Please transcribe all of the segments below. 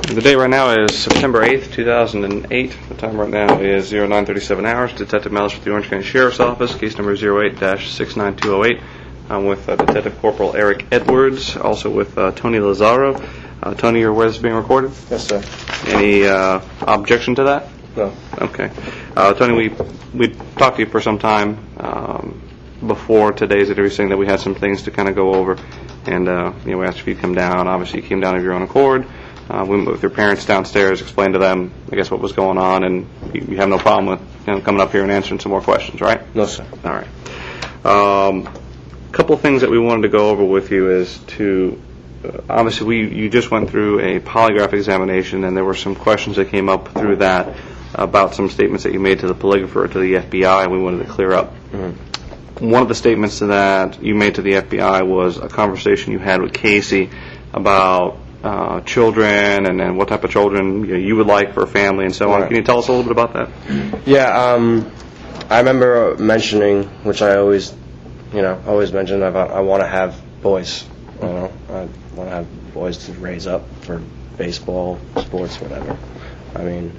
The date right now is September 8th, 2008. The time right now is 0937 hours. Detective Malice with the Orange County Sheriff's Office, case number 08-69208. I'm with Detective Corporal Eric Edwards, also with Tony Lazarro. Tony, you're aware this is being recorded? Yes, sir. Any objection to that? No. Okay. Tony, we talked to you for some time before today's interview, saying that we had some things to kind of go over, and we asked if you'd come down. Obviously, you came down of your own accord. We went with your parents downstairs, explained to them, I guess, what was going on, and you have no problem with coming up here and answering some more questions, right? No, sir. All right. A couple of things that we wanted to go over with you is to, obviously, you just went through a polygraph examination, and there were some questions that came up through that about some statements that you made to the polygrapher, to the FBI, and we wanted to clear up. Mm-hmm. One of the statements that you made to the FBI was a conversation you had with Casey about children and what type of children you would like for a family and so on. Can you tell us a little bit about that? Yeah, I remember mentioning, which I always mention, I want to have boys. I want to have boys to raise up for baseball, sports, whatever. I mean,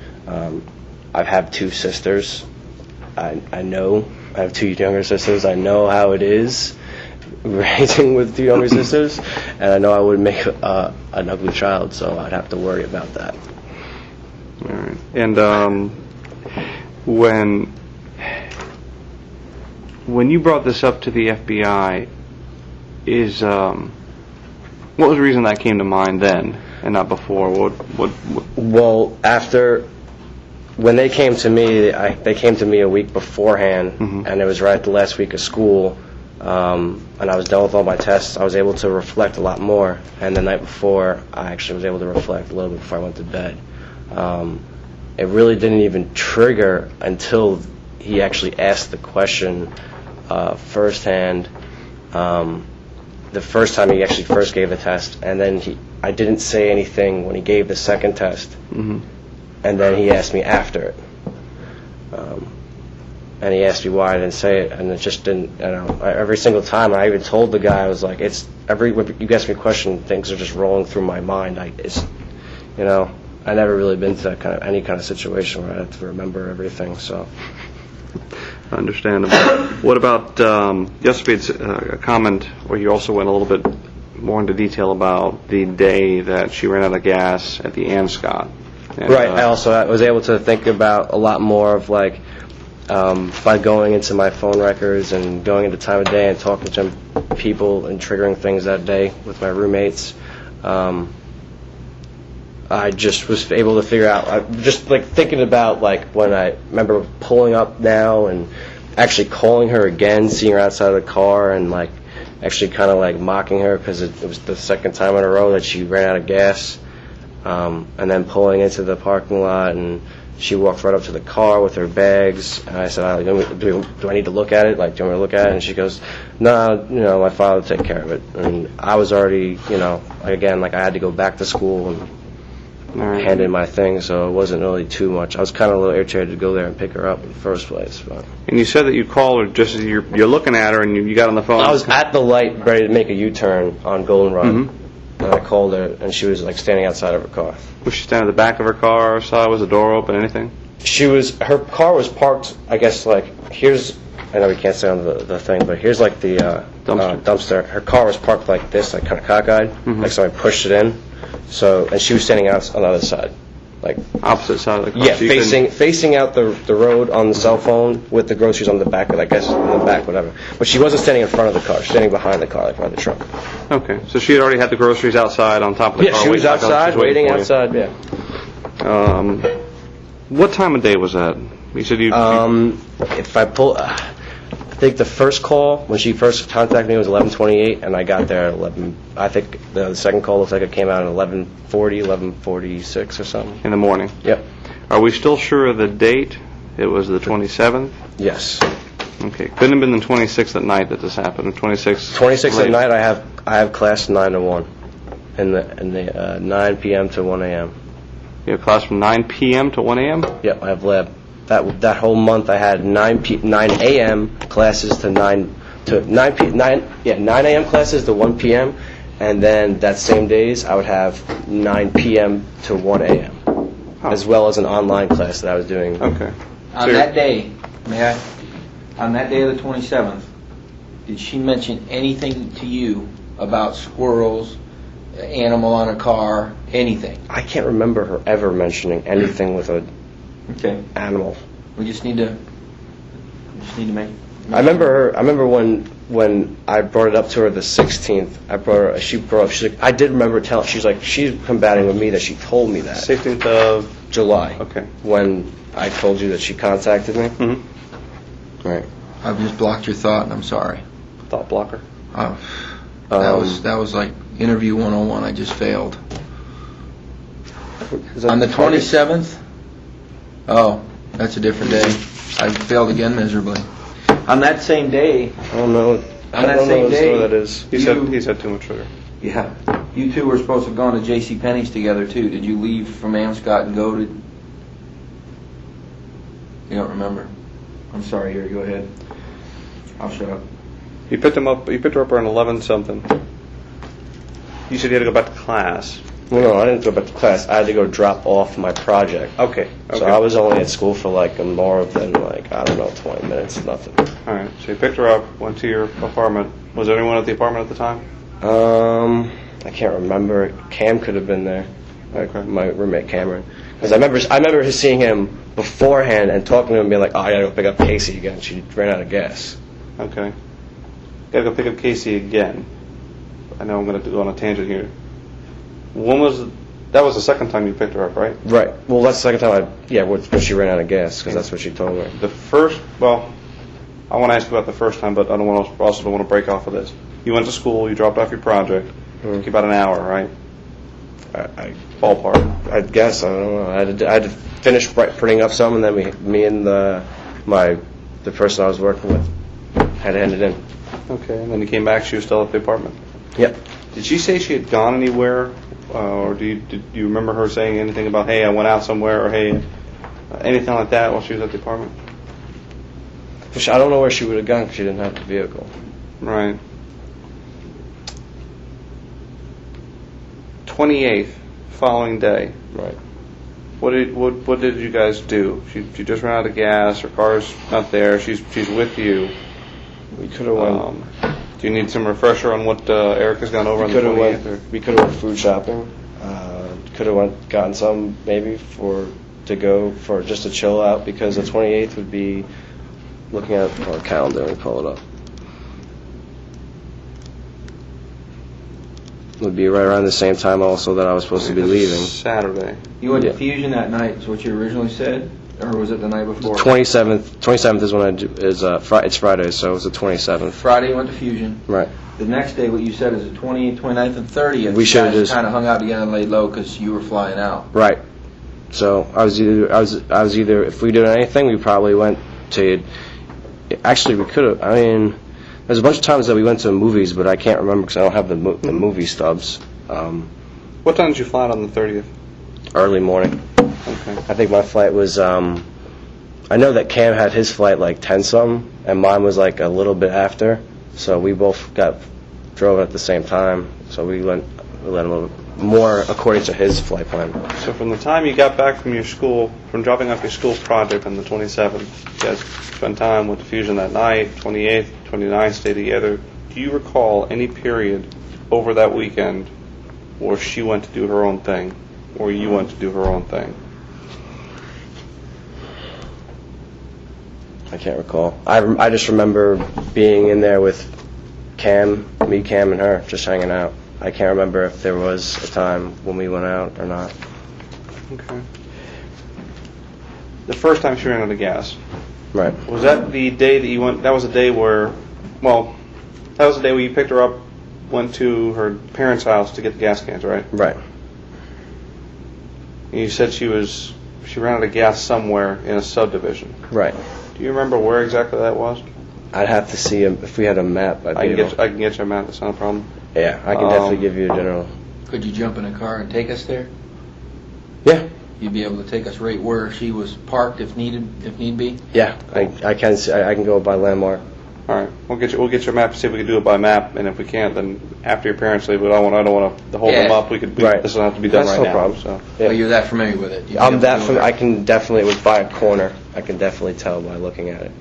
I've had two sisters. I know I have two younger sisters. I know how it is raising with two younger sisters, and I know I would make an ugly child, so I'd have to worry about that. All right. And when you brought this up to the FBI, what was the reason that came to mind then and not before? Well, when they came to me, they came to me a week beforehand, mm-hmm. and it was right at the last week of school. And I was done with all my tests. I was able to reflect a lot more. And the night before, I actually was able to reflect a little bit before I went to bed. It really didn't even trigger until he actually asked the question firsthand. The first time he actually first gave the test, and then I didn't say anything when he gave the second test. Mm-hmm. And then he asked me after it. And he asked me why I didn't say it, and it just didn't, every single time, I even told the guy, I was like, when you ask me a question, things are just rolling through my mind. I never really been to any kind of situation where I had to remember everything, so. Understandable. What about, yesterday's a comment where you also went a little bit more into detail about the day that she ran out of gas at the Anscott. Right, I was able to think about a lot more of by going into my phone records and going into time of day and talking to people and triggering things that day with my roommates. I just was able to figure out, just thinking about when I remember pulling up now and actually calling her again, seeing her outside of the car, and actually kind of mocking her because it was the second time in a row that she ran out of gas, and then pulling into the parking lot, and she walked right up to the car with her bags, and I said, do I need to look at it? Do you want me to look at it? And she goes, no, my father will take care of it. And I was already, again, I had to go back to school and hand in my thing, so it wasn't really too much. I was kind of a little irritated to go there and pick her up in the first place. But. And you said that you called her just as you're looking at her, and you got on the phone. I was at the light ready to make a U-turn on Golden Run. Mm-hmm. And I called her, and she was standing outside of her car. Was she standing at the back of her car outside? Was the door open? Anything? Her car was parked, I guess, here's, I know we can't say on the thing, but here's the dumpster. Her car was parked like this, kind of cockeyed, mm-hmm. Somebody pushed it in. So, and she was standing out on the other side. Opposite side of the car? Yeah, so facing out the road on the cell phone with the groceries on the back, I guess, on the back, whatever. But she wasn't standing in front of the car. She was standing behind the car, by the trunk. Okay, so she had already had the groceries outside on top of the car? Yeah, she was outside, waiting outside, yeah. What time of day was that? You said if I pull... I think the first call, when she first contacted me, was 11:28, and I got there at 11. I think the second call looks like it came out at 11:40, 11:46 or something. In the morning? Yep. Are we still sure of the date? It was the 27th? Yes. Okay. Couldn't have been the 26th at night that this happened. 26th at night, I have class 9 to 1, in the 9 p.m. to 1 a.m. You have class from 9 p.m. to 1 a.m.? Yep, I have lab. That whole month I had 9 a.m. classes to 9 a.m. classes to 1 p.m. and then that same days I would have 9 p.m. to 1 a.m. as well as an online class that I was doing. Okay. On that day, on that day of the 27th, did she mention anything to you about squirrels, animal on a car, anything? I can't remember her ever mentioning anything with a animal. We just need to make. I remember when I brought it up to her the 16th. She brought up. She's like, I did remember telling. She's combating with me that she told me that. 16th of July. Okay. When I told you that she contacted me. Mm-hmm. Right. I've just blocked your thought, and I'm sorry. Thought blocker. Oh, that was like interview 101. I just failed. On the 27th. Oh, that's a different day. I failed again miserably. On that same day. I don't know. On that same day, that is. He said too much sugar. Yeah. You two were supposed to have gone to J.C. Penney's together too. Did you leave from Amscott and go to? You don't remember. I'm sorry. Here, go ahead. I'll shut up. You picked her up around 11 something. You said you had to go back to class. Well, no, I didn't go back to class. I had to go drop off my project. Okay. So I was only at school for like more than 20 minutes, nothing. All right. So you picked her up, went to your apartment. Was there anyone at the apartment at the time? I can't remember. Cam could have been there. Okay. My roommate Cameron. Because I remember seeing him beforehand and talking to him, and being like, "Oh, I gotta go pick up Casey again. She ran out of gas." Okay. Gotta go pick up Casey again. I know I'm gonna go on a tangent here. That was the second time you picked her up, right? Right. Well, that's the second time when she ran out of gas, because that's what she told me. I want to ask you about the first time, but I don't want to break off of this. You went to school, you dropped off your project. Took you about an hour, right? I Ballpark. I guess, I don't know. I had to finish printing up some, and then me and the person I was working with had to hand it in. Okay, and then you came back, she was still at the apartment. Yep. Did she say she had gone anywhere, or did you remember her saying anything about, hey, I went out somewhere, or hey, anything like that while she was at the apartment? I don't know where she would have gone because she didn't have the vehicle. Right. 28th, following day. Right. What did you guys do? She just ran out of gas. Her car's not there. She's with you. We could have went. Do you need some refresher on what Erica's gone over on the 28th? We could have went food shopping. Could have gotten some maybe to go for just a chill out, because the 28th would be looking at our calendar and pull it up. Would be right around the same time also that I was supposed to be leaving. Saturday. You went to Fusion that night, is what you originally said? Or was it the night before? 27th is when I do, it's Friday, so it's the 27th. Friday you went to Fusion. Right. The next day, what you said is the 28th, 29th, and 30th. We should have just just kind of hung out together and laid low because you were flying out. Right. So I was either if we did anything, we probably went to. Actually, we could have. I mean, there's a bunch of times that we went to movies, but I can't remember because I don't have the movie stubs. What time did you fly out on the 30th? Early morning. Okay. I think my flight was. I know that Cam had his flight like 10 something, and mine was like a little bit after. So we both drove at the same time. So we let him a little more according to his flight plan. So from the time you got back from your school, from dropping off your school project on the 27th, you guys spent time with the Fusion that night, 28th, 29th, stayed together. Do you recall any period over that weekend where she went to do her own thing, or you went to do her own thing? I can't recall. I just remember being in there with Cam, and her, just hanging out. I can't remember if there was a time when we went out or not. Okay. The first time she ran out of gas. Right. Was that the day that you went? That was the day where, that was the day where you picked her up, went to her parents' house to get the gas cans, right? Right. And you said she ran out of gas somewhere in a subdivision. Right. Do you remember where exactly that was? I'd have to see if we had a map. I can get you a map. That's not a problem. Yeah, I can definitely give you a general. Could you jump in a car and take us there? Yeah. You'd be able to take us right where she was parked if need be? Yeah, I can see. I can go by landmark. All right, we'll get your map, see if we can do it by map, and if we can't, then after your parents leave, I don't want to hold them Yeah. up, Right. this will have to be done That's right no now. problem. So. Well, you're that familiar with it. I can definitely, by a corner, I can definitely tell by looking at it.